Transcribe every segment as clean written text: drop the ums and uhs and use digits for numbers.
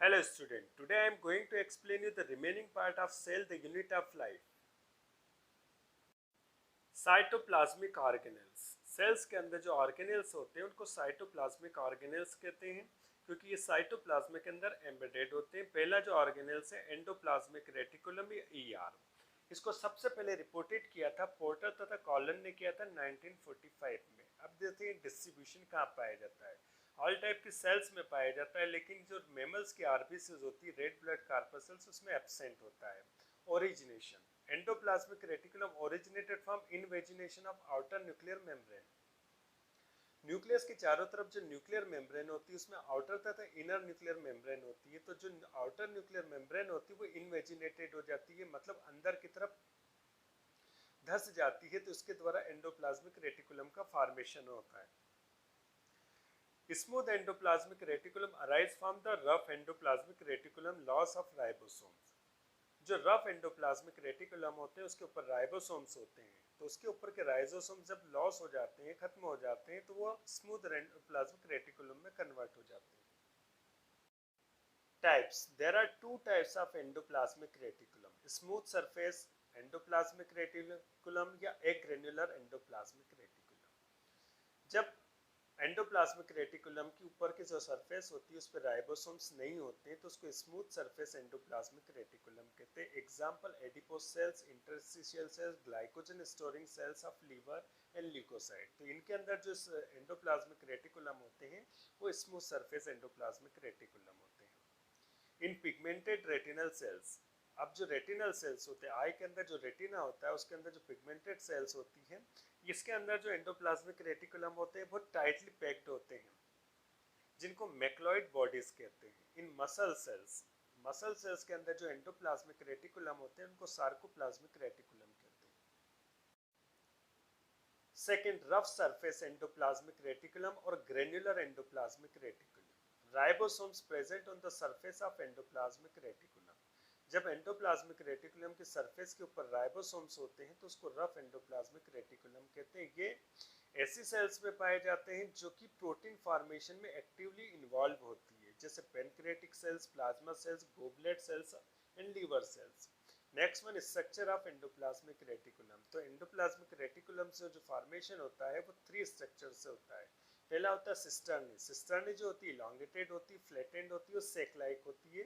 Hello student, today I am going to explain you the remaining part of cell, the unit of life. Cytoplasmic organelles. Cells के अंदर जो organelles होते हैं उनको cytoplasmic organelles कहते हैं क्योंकि ये साइटोप्लाज्म के अंदर एम्बेडेड होते हैं। पहला जो ऑर्गेनेल्स है एंडोप्लाज्मिक रेटिकुलम या ईआर। इसको सबसे पहले रिपोर्टेड किया था पोर्टर तथा कॉलन ने किया था 1945 में। अब देखते हैं डिस्ट्रीब्यूशन कहाँ पाया जाता है। ऑल टाइप की सेल्स में पाया जाता है, लेकिन जो मेमल्स की आरबीसीज होती है रेड ब्लड कार्पसल्स उसमें एब्सेंट होता है। Origination endoplasmic reticulum originated from invagination of outer nuclear membrane. Nucleus के चारों तरफ जो न्यूक्लियर मेम्ब्रेन होती है उसमें आउटर तथा इनर न्यूक्लियर मेम्ब्रेन होती है। तो जो आउटर न्यूक्लियर मेम्ब्रेन होती है वो इनवेजिनेटेड हो जाती है, मतलब अंदर की तरफ धस जाती है, तो उसके द्वारा एंडोप्लाज्मिक रेटिकुलम का फॉर्मेशन होता है। Smooth endoplasmic reticulum arise from the rough endoplasmic reticulum loss of ribosomes. जो रफ एंडोप्लाज्मिक रेटिकुलम होते हैं उसके ऊपर राइबोसोम्स होते हैं, तो उसके ऊपर के राइबोसोम्स जब लॉस हो जाते हैं, खत्म हो जाते हैं, तो वो स्मूथ एंडोप्लाज्मिक रेटिकुलम में कन्वर्ट हो जाते हैं। Types, there are two types of endoplasmic reticulum, smooth surface endoplasmic reticulum या एक ग्रेन्युलर एंडोप्लाज्मिक रेटिकुलम। जब एंडोप्लाज्मिक रेटिकुलम के ऊपर की जो सरफेस होती है उस पर राइबोसोम्स नहीं होते तो उसको स्मूथ सरफेस एंडोप्लाज्मिक रेटिकुलम कहते हैं। Example adipose cells, interstitial cells, glycogen storing cells of liver and leucocyte. तो इनके अंदर जो एंडोप्लाज्मिक रेटिकुलम होते हैं वो स्मूथ सरफेस एंडोप्लाज्मिक रेटिकुलम होते हैं। इन पिगमेंटेड रेटिनल सेल्स, अब जो रेटिनल सेल्स होते हैं, आई के अंदर जो रेटिना होता है उसके अंदर जो पिगमेंटेड सेल्स होती हैं, इसके अंदर जो एंडोप्लाज्मिक रेटिकुलम होते हैं बहुत टाइटली पैक्ड होते हैं, जिनको मैक्लॉइड बॉडीज कहते हैं। इन मसल सेल्स के अंदर जो एंडोप्लाज्मिक रेटिकुलम होते हैं उनको सार्कोप्लाज्मिक रेटिकुलम कहते हैं। Second, rough surface endoplasmic reticulum और granular endoplasmic reticulum. Ribosomes present on the surface of endoplasmic reticulum. जब एंडोप्लाज्मिक रेटिकुलम के सरफेस के ऊपर राइबोसोम्स होते हैं तो उसको रफ एंडोप्लाज्मिक रेटिकुलम कहते हैं। ये ऐसी सेल्स में पाए जाते हैं जो कि प्रोटीन फॉर्मेशन में एक्टिवली इन्वॉल्व होती है, जैसे pancreatic cells, plasma cells, goblet cells and liver cells. Next one, structure of endoplasmic reticulum. तो एंडोप्लाज्मिक रेटिकुलम से जो फॉर्मेशन होता है वो थ्री स्ट्रक्चर से होता है। पहला होता है सिस्टर्नी। सिस्टर्नी जो होती है इलॉन्गेटेड होती है, फ्लैटेंड होती है और सेक लाइक होती है,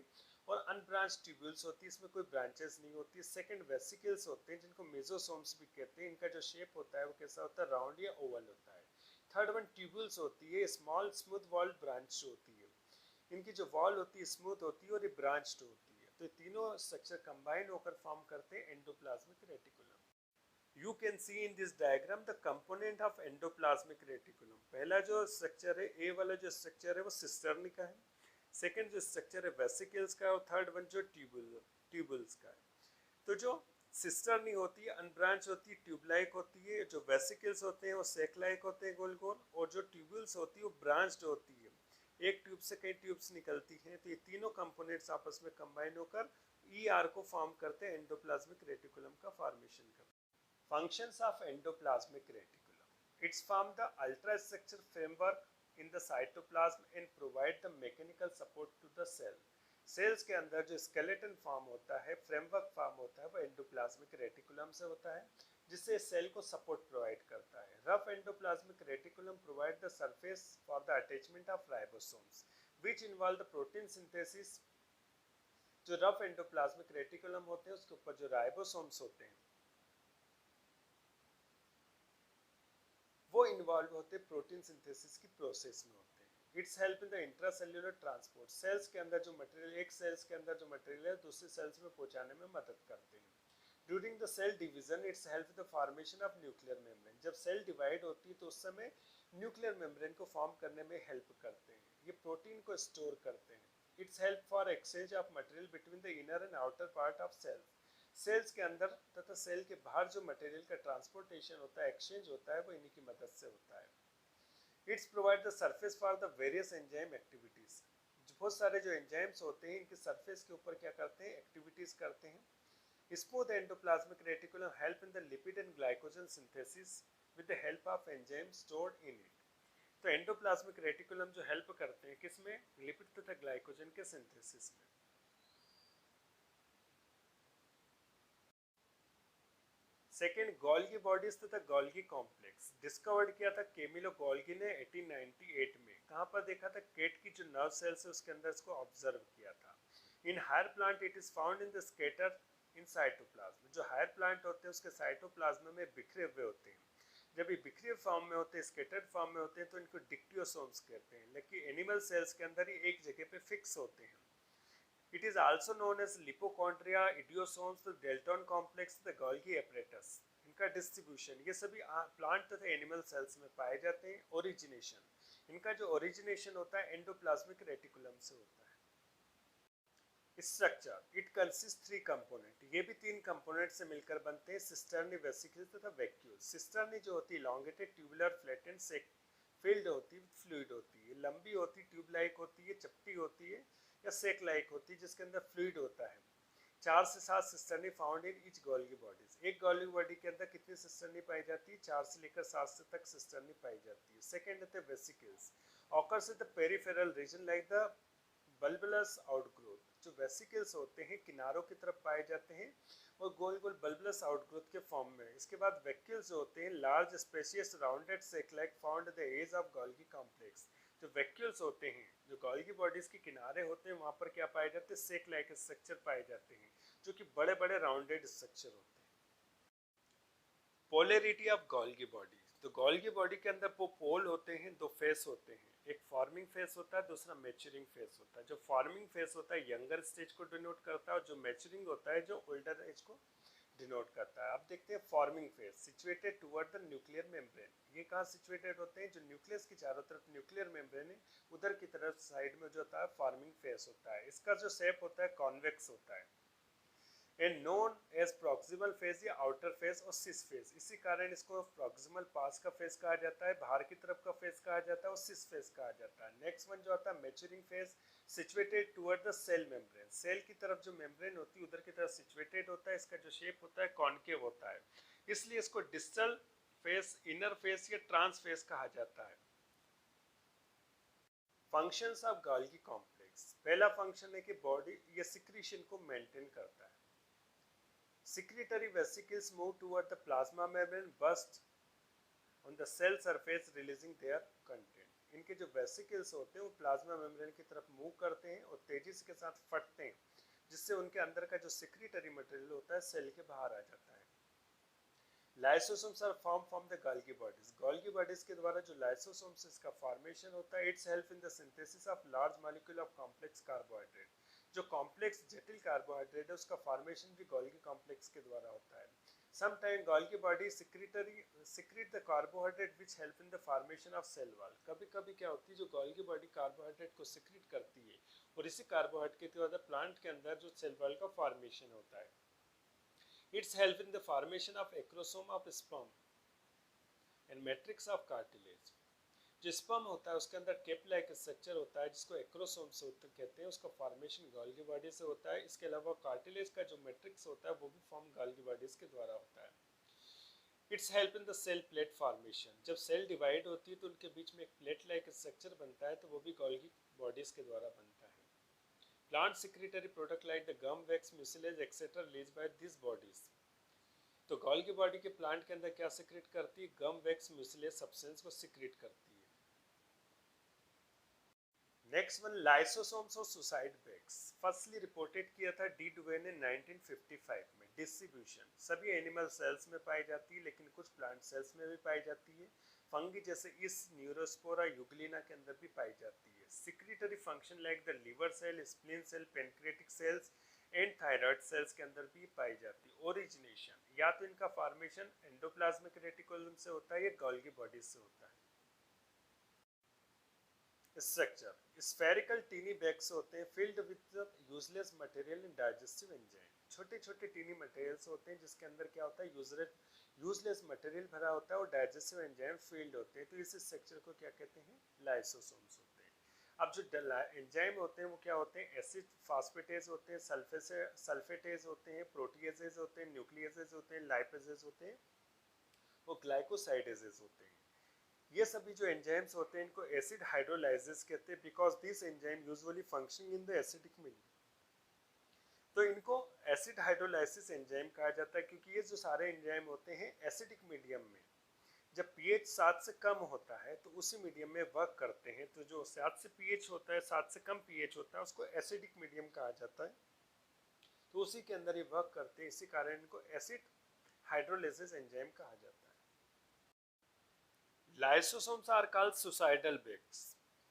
और अनब्रांच ट्यूब्यूल्स होती है, इसमें कोई ब्रांचेस नहीं होती है। सेकंड, वेसिकल्स होते हैं जिनको मेसोसोम्स भी कहते हैं। इनका जो शेप होता है वो कैसा होता है, राउंड या ओवल होता है। थर्ड वन, ट्यूब्यूल्स होती है, स्मॉल स्मूथ वॉल्ड ब्रांच होती है। इनकी जो वॉल होती है स्मूथ होती है और ये ब्रांच्ड होती है। तो तीनों स्ट्रक्चर कंबाइन होकर फॉर्म करते हैं endoplasmic reticulum. You can see in this diagram the component of endoplasmic reticulum. पहला जो स्ट्रक्चर है, ए वाला जो स्ट्रक्चर है वो सिस्टर्नी का है। सेकंड जो स्ट्रक्चर है वेसिकल्स का है, और थर्ड वन जो ट्यूबल्स का है। तो जो सिस्टर्नी होती है अनब्रांच होती है, ट्यूब लाइक होती है। जो वेसिकल्स होते हैं वो सेक लाइक होते हैं, गोल गोल। और जो ट्यूबल्स होती है वो ब्रांच्ड होती है, एक ट्यूब से कई ट्यूब्स निकलती हैं। तो ये तीनों कंपोनेंट्स आपस में कंबाइन होकर ईआर को फॉर्म करते हैं, एंडोप्लाज्मिक रेटिकुलम का फॉर्मेशन करते हैं। Functions of endoplasmic reticulum. It's form the ultrastructure framework in the cytoplasm and provide the mechanical support to the cell. Cells के अंदर जो स्केलेटन फॉर्म होता है, फ्रेमवर्क फॉर्म होता है, वो एंडोप्लाज्मिक रेटिकुलम से होता है, जिससे सेल को सपोर्ट प्रोवाइड करता है। Rough endoplasmic reticulum provide the surface for the attachment of ribosomes which involve the protein synthesis. जो रफ एंडोप्लाज्मिक रेटिकुलम होते हैं उसके ऊपर जो राइबोसोम्स होते हैं वो इन्वॉल्व होते हैं प्रोटीन सिंथेसिस की प्रोसेस में होते हैं। Its help in the intracellular transport. Cells के अंदर जो मटेरियल, एक सेल्स के अंदर जो मटेरियल है दूसरी सेल्स में पहुंचाने में मदद करते हैं। During the cell division its help the formation of nuclear membrane. जब सेल डिवाइड होती है तो उस समय न्यूक्लियर मेम्ब्रेन को फॉर्म करने में हेल्प करते हैं। ये प्रोटीन को स्टोर करते हैं। Its help for exchange of material between the inner and outer part of cell. Cells के अंदर तथा सेल के बाहर जो मटेरियल का ट्रांसपोर्टेशन होता है, एक्सचेंज होता है, वो इन्हीं की मदद से होता है। It's provide the surface for the various enzyme activities. बहुत सारे जो एंजाइम्स होते हैं इनके सरफेस के ऊपर क्या करते हैं, एक्टिविटीज करते हैं। Smooth endoplasmic reticulum help in the lipid and glycogen synthesis with the help of enzyme stored in it. तो एंडोप्लाज्मिक रेटिकुलम जो हेल्प करते हैं किसमें, लिपिड तथा ग्लाइकोजन के सिंथेसिस में। सेकेंड, गोल्गी बॉडीज तथा गोल्गी कॉम्प्लेक्स डिस्कवर्ड किया था कैमिलो गोल्गी ने 1898 में। कहाँ पर देखा था, केट की जो नर्व सेल्स है उसके अंदर इसको ऑब्जर्व किया था। In higher plant it is found in the scatter in cytoplasm. जो हायर प्लांट होते हैं उसके साइटोप्लाज्म में बिखरे हुए होते हैं। जब ये बिखरे फॉर्म में होते हैं, स्केटर्ड फॉर्म में होते हैं, तो इनको डिक्टियोसोम्स कहते हैं। लेकिन एनिमल सेल्स के अंदर ही एक जगह पे फिक्स होते हैं। It is also known as lipochondria, idiosomes, the Dalton complex, the Golgi apparatus. इनका डिस्ट्रीब्यूशन ये सभी प्लांट तथा एनिमल सेल्स में पाए जाते हैं। ओरिजिनेशन, इनका जो ओरिजिनेशन होता है एंडोप्लाज्मिक रेटिकुलम से होता है। स्ट्रक्चर, इट कंसिस्ट 3 कंपोनेंट, ये भी 3 कंपोनेंट से मिलकर बनते हैं, सिस्टर्नी, वेसिकल तथा वैक्यूल। सिस्टर्नी जो होती है लॉन्गेटेड, ट्यूबुलर, फ्लैटेंड, फिल्ड होती है, फ्लूइड होती है, लंबी होती, ट्यूब लाइक होती है, चपटी होती है या सेक लाइक होती है जिसके अंदर फ्लूइड होता है। 4 से 7 cisternae found in each Golgi bodies. एक गोल्गी बॉडी के अंदर कितनी सिस्टर्नी पाई जाती है, 4 से लेकर 7 से तक सिस्टर्नी पाई जाती है। सेकेंड है vesicles, occurs in the peripheral region like the bulbous outgrowth. जो वेसिकल्स होते हैं किनारों की तरफ पाए जाते हैं और गोल गोल बल्बुलस आउटग्रोथ के फॉर्म में। इसके बाद वैक्यूल्स होते हैं, large spacious rounded sac like found the edge of Golgi complex. जो वैक्यूल्स होते हैं, जो गोल्गी बॉडीज के किनारे होते हैं, वहां पर क्या पाए जाते हैं, सेक लाइक स्ट्रक्चर पाए जाते हैं जो कि बड़े बड़े राउंडेड स्ट्रक्चर होते हैं। पोलैरिटी ऑफ गोल्गी बॉडी, तो गोल्गी बॉडी के अंदर वो पोल होते हैं, 2 फेस होते हैं, एक फॉर्मिंग फेस होता है, दूसरा मैच्योरिंग फेस होता है। जो फॉर्मिंग फेस होता है यंगर स्टेज को डिनोट करता है और जो मैच्योरिंग होता है जो ओल्डर एज को डिनोट करता है। अब देखते हैं forming phase, situated toward the nuclear membrane. ये कहाँ सिचुएटेड होते हैं, जो न्यूक्लियस की चारों तरफ न्यूक्लियर मेम्ब्रेन है उधर की तरफ साइड में जो होता है फॉर्मिंग फेज होता है। इसका जो शेप होता है कॉन्वेक्स होता है and known as proximal phase या आउटर फेज और सिस फेज। इसी कारण इसको प्रॉक्सिमल पास का फेज कहा जाता है, बाहर की तरफ का फेज कहा जाता है और सिस फेज कहा जाता है। नेक्स्ट वन जो आता है maturing phase, situated toward the cell membrane. Cell की तरफ जो मेम्ब्रेन होती है उधर की तरफ सिचुएटेड होता है। इसका जो शेप होता है कॉनकेव होता है, इसलिए इसको डिस्टल फेज, इनर फेज या ट्रांस फेज कहा जाता है। फंक्शंस ऑफ गोल्गी कॉम्प्लेक्स, पहला फंक्शन है कि बॉडी ये सिक्रीशन को मेंटेन करता है। Secretory vesicles move toward the plasma membrane, burst on the cell surface, releasing their content. इनके जो वेसिकल्स होते हैं वो प्लाज्मा मेम्ब्रेन की तरफ मूव करते हैं और तेजी के साथ फटते हैं, जिससे उनके अंदर का जो सिक्रीटरी मटेरियल होता है सेल के बाहर आ जाता है। Lysosomes are form from the Golgi bodies. Golgi bodies के द्वारा जो लाइसोसोम्स इसका फॉर्मेशन होता है, its help in the synthesis of large molecule of complex carbohydrate. जो कॉम्प्लेक्स जटिल कार्बोहाइड्रेट है उसका फॉर्मेशन भी गोल्गी कॉम्प्लेक्स के द्वारा होता है। Sometime Golgi body secrete the carbohydrate which help in the formation of cell wall. कभी कभी क्या होती है, जो गोल्गी बॉडी कार्बोहाइड्रेट को सिक्रीट करती है और इसी कार्बोहाइड्रेट के द्वारा प्लांट के अंदर जो सेल वॉल का फॉर्मेशन होता है। Its help in the formation of acrosome of sperm and matrix of cartilage. जो स्पर्म होता है उसके अंदर केप लाइक स्ट्रक्चर होता है जिसको एक्रोसोम्स कहते हैं, उसका फॉर्मेशन गोल्गी बॉडी से होता है। इसके अलावा कार्टिलेज का जो मैट्रिक्स होता है वो भी फॉर्म गोल्गी बॉडीज के द्वारा होता है। Its help in the cell plate formation, जब सेल डिवाइड होती है तो उनके बीच में एक प्लेट लाइक स्ट्रक्चर बनता है, तो वो भी गोल्गी बॉडीज के द्वारा बनता है। Plant secretory product like the gum, wax, mucilage etcetera release by this bodies. तो गोल्गी बॉडी के प्लांट के अंदर क्या सिक्रीट करती है, गम, वैक्स, म्यूसिलेज सब्सटेंस को सिक्रीट करती है। नेक्स्ट वन, लाइसोसोम्स और सुसाइड बैग्स। फर्स्टली रिपोर्टेड किया था डी डुवे ने 1955 में। डिस्ट्रीब्यूशन, सभी एनिमल सेल्स में पाई जाती है लेकिन कुछ प्लांट सेल्स में भी पाई जाती है। फंगी जैसे इस न्यूरोस्पोरा यूग्लिना के अंदर भी पाई जाती है। Secretory function like the liver cell, spleen cell, pancreatic cells and thyroid cells के अंदर भी पाई जाती है। ओरिजिनेशन, या तो इनका फॉर्मेशन एंडोप्लाज्मिक रेटिकुलम से होता है या गोल्गी बॉडी से होता है। स्ट्रक्चर, स्फेरिकल टीनी बैग्स होते हैं filled with useless material in digestive enzyme. छोटे छोटे टीनी मटेरियल्स होते हैं जिसके अंदर क्या होता है, यूजलेस मटेरियल भरा होता है और डाइजेस्टिव एंजाइम फील्ड होते हैं, तो इस स्ट्रक्चर को क्या कहते हैं, लाइसोसोम्स होते हैं। अब जो एंजाइम होते हैं वो क्या होते हैं, एसिड फास्फेटेज होते हैं, सल्फेटेज होते हैं, प्रोटीएजेज होते हैं, न्यूक्लियसेज होते हैं, लाइपेजेज होते हैं, वो ग्लाइकोसाइडेजेज होते हैं। ये सभी जो एंजाइम्स होते हैं इनको एसिड हाइड्रोलाइसिस कहते हैं, because this enzyme usually functioning in the acidic medium. तो इनको एसिड हाइड्रोलाइसिस एंजाइम कहा जाता है, क्योंकि ये जो सारे एंजाइम होते हैं एसिडिक मीडियम में, जब पीएच 7 से कम होता है तो उसी मीडियम में वर्क करते हैं। तो जो 7 से पीएच होता है, 7 से कम पीएच होता है, उसको एसिडिक मीडियम कहा जाता है। तो उसी के अंदर ये वर्क करते हैं, इसी कारण इनको एसिड हाइड्रोलाइसिस एंजाइम कहा जाता है। Lysosomes are called suicidal bags.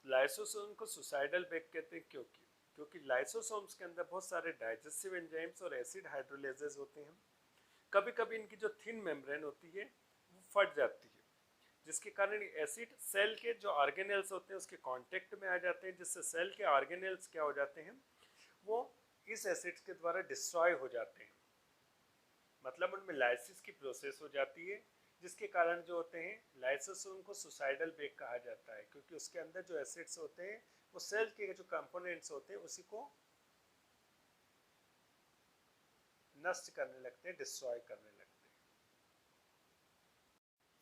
Lysosome को सुसाइडल बेग कहते हैं क्योंकि लाइसोसोम्स के अंदर बहुत सारे डाइजेस्टिव एंजाइम्स और एसिड हाइड्रोलाइसेस होते हैं। कभी कभी इनकी जो थिन मेम्ब्रेन होती है वो फट जाती है, जिसके कारण एसिड सेल के जो ऑर्गेनेल्स होते हैं उसके कांटेक्ट में आ जाते हैं, जिससे सेल के ऑर्गेनेल्स क्या हो जाते हैं, वो इस एसिड के द्वारा डिस्ट्रॉय हो जाते हैं। मतलब उनमें लाइसिस की प्रोसेस हो जाती है, जिसके कारण जो होते हैं लाइसोसोम को सुसाइडल बेग कहा जाता है, क्योंकि उसके अंदर जो एसिड्स होते हैं वो सेल के जो कंपोनेंट्स होते हैं उसी को नष्ट करने लगते हैं, डिस्ट्रॉय करने लगते हैं।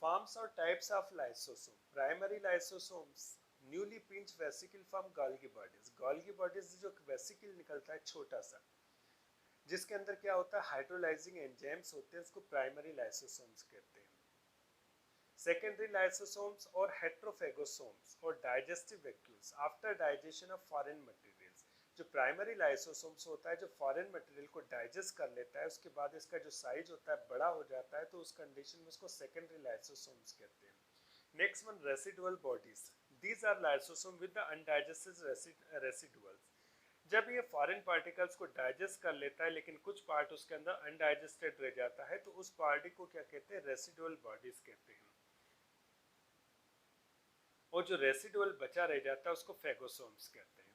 फॉर्म्स और types of lysosome. Primary lysosomes newly pinch vesicle from Golgi bodies. Golgi bodies जो वेसिकल निकलता है छोटा सा, जिसके अंदर क्या होता है हाइड्रोलाइजिंग एंजाइम्स होते हैं, उसको प्राइमरी लाइसोसोम्स कहते हैं। सेकेंडरी लाइसोसोम्स और हेट्रोफेगोसोम्स और digestive vacuoles after digestion of foreign materials. जो प्राइमरी लाइसोसोम्स होता है जो फॉरेन मटेरियल को डाइजेस्ट कर लेता है, उसके बाद इसका जो साइज होता है बड़ा हो जाता है, तो उस कंडीशन में उसको सेकेंडरी लाइसोसोम्स कहते हैं। Next one residual bodies. These are lysosome with the undigested residuals. जब ये फॉरेन पार्टिकल्स को डाइजेस्ट कर लेता है लेकिन कुछ पार्ट उसके अंदर अनडाइजेस्टेड रह जाता है, तो उस पार्टी को क्या कहते हैं, रेसिडुअल बॉडीज कहते हैं। और जो रेसिडुअल बचा रह जाता है उसको फेगोसोम्स कहते हैं।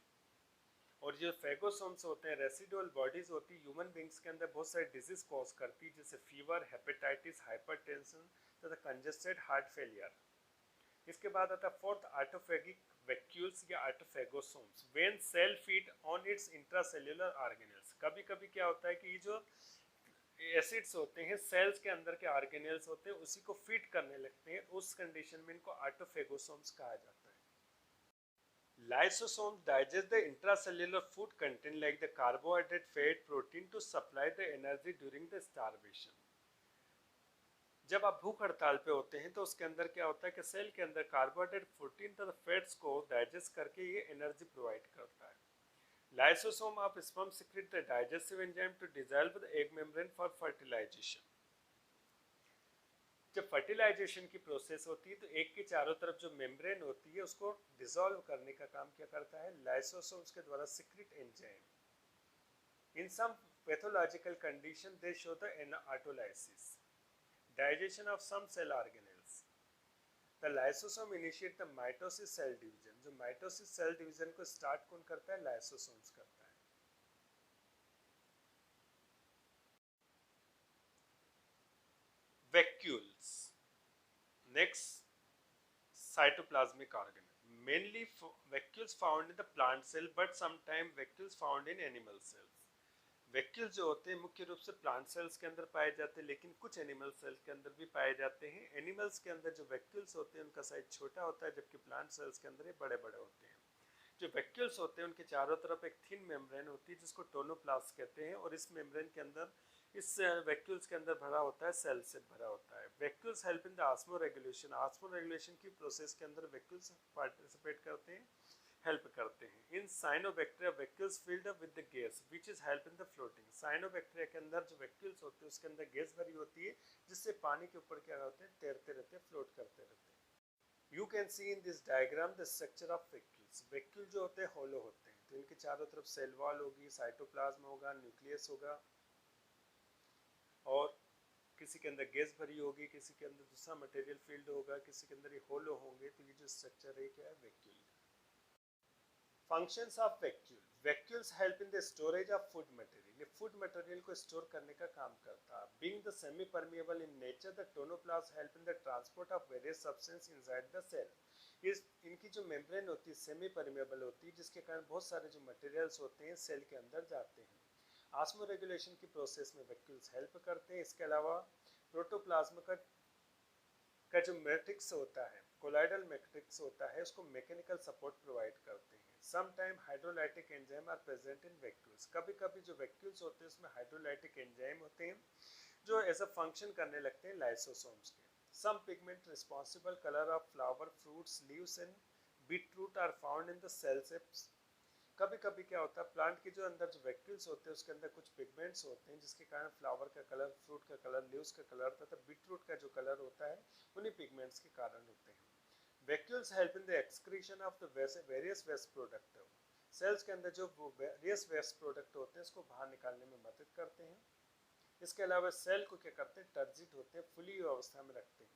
और जो फेगोसोम्स होते हैं, रेसिडुअल बॉडीज होती है, ह्यूमन बींग्स के अंदर बहुत सारी डिजीज कॉज करती है, जैसे फीवर, हेपेटाइटिस, हाइपरटेंशन तथा कंजेस्टेड हार्ट फेलियर। इसके बाद आता है फोर्थ ऑटोफेगिक वैक्यूल्स या autophagosomes. When cell feed on its intracellular organelles. कभी कभी क्या होता है कि ये जो एसिड्स होते हैं सेल्स के अंदर के ऑर्गेनेल्स होते हैं उसी को फीड करने लगते हैं, उस कंडीशन में इनको ऑटोफेगोसोम्स कहा जाता है। Lysosomes digest the intracellular food content like the carbohydrate, fat, protein to supply the energy during the starvation. जब आप भूख हड़ताल पे होते हैं तो उसके अंदर क्या होता है कि सेल के अंदर कार्बोहाइड्रेट, प्रोटीन तथा फैट्स को डाइजेस्ट करके ये एनर्जी प्रोवाइड करता है। Lysosome of sperm secrete the digestive enzyme to dissolve the egg membrane for fertilization. जब फर्टिलाइजेशन की प्रोसेस होती है तो एग के चारों तरफ जो मेम्ब्रेन होती है उसको डिसॉल्व करने का काम क्या करता है, लाइसोसोम्स के द्वारा secrete enzyme. In some pathological condition they show the autolysis, digestion of some cell organelles. The lysosome initiate the mitosis cell division. जो माइटोसिस सेल डिवीजन को स्टार्ट कौन करता है, लाइसोसोम्स करता है। Vacuoles. Next, cytoplasmic organ. Mainly vacuoles found in the plant cell, but sometimes vacuoles found in animal cells. Vacuoles जो होते हैं मुख्य रूप से प्लांट सेल्स के अंदर पाए जाते हैं, लेकिन कुछ एनिमल सेल्स के अंदर भी पाए जाते हैं। एनिमल्स के अंदर जो वैक्यूल्स होते हैं उनका साइज छोटा होता है, जबकि प्लांट सेल्स के अंदर ये बड़े बड़े होते हैं। जो वैक्यूल्स होते हैं उनके चारों तरफ एक थिन मेम्ब्रेन होती है जिसको टोनोप्लास्ट कहते हैं, और इस मेम्ब्रेन के अंदर, इस वैक्यूल्स के अंदर भरा होता है सेल से भरा होता है। Vacuoles help in the osmoregulation. Osmoregulation की प्रोसेस के अंदर वैक्यूल्स पार्टिसिपेट करते हैं, हेल्प करते हैं। In cyanobacteria vacuoles filled up with the gas which is help in the floating. Cyanobacteria के अंदर जो वैक्यूल्स होते हैं उसके अंदर गैस भरी होती है, जिससे पानी के ऊपर क्या होते हैं, तैरते रहते हैं, फ्लोट करते रहते हैं। You can see in this diagram the structure of vacuoles. Vacuole जो होते हैं होलो होते हैं, तो इनके चारों तरफ सेल वॉल होगी, साइटोप्लाज्म होगा, न्यूक्लियस होगा, और किसी के अंदर गैस भरी होगी, किसी के अंदर दूसरा मटेरियल फील्ड होगा, किसी के अंदर ये होलो होंगे। तो ये जो स्ट्रक्चर है क्या है, vacuole. Functions of vacuole. Vacuoles help in the storage of food material. ये फूड मटेरियल को स्टोर करने का काम करता है। Being the semi permeable in nature, the tonoplast help in the transport of various substance inside the cell. इस इनकी जो मेम्ब्रेन होती है सेमी परमिएबल होती है, जिसके कारण बहुत सारे जो मटेरियल्स होते हैं सेल के अंदर जाते हैं। ऑस्मो रेगुलेशन की प्रोसेस में वैक्यूल्स हेल्प करते हैं। इसके अलावा प्रोटोप्लाज्म का जो मैट्रिक्स होता है कोलाइडल मैट्रिक्स होता है उसको मैकेनिकल सपोर्ट प्रोवाइड करते हैं। Some time hydrolytic enzyme are present in vacuoles, कभी कभी जो वैक्यूल्स होते हैं उसमें हाइड्रोलाइटिक एंजाइम होते हैं जो एज अ फंक्शन करने लगते हैं लाइसोसोम्स के। Some pigment responsible colour of flower, fruits, leaves and beetroot are found in the cell saps. कभी कभी क्या होता है प्लांट के जो अंदर जो वैक्यूल्स होते हैं उसके अंदर कुछ पिगमेंट्स होते हैं जिसके कारण फ्लावर का कलर, फ्रूट का कलर, लीव्स का कलर तथा बीटरूट का जो कलर होता है उन्हीं पिगमेंट्स के कारण होते हैं। Vacuoles help in the excretion of the various waste product. Cells के अंदर जो वेरियस वेस्ट प्रोडक्ट होते हैं उसको बाहर निकालने में मदद करते हैं। इसके अलावा सेल को क्या करते हैं, टर्जिट होते हैं, फुली अवस्था में रखते हैं।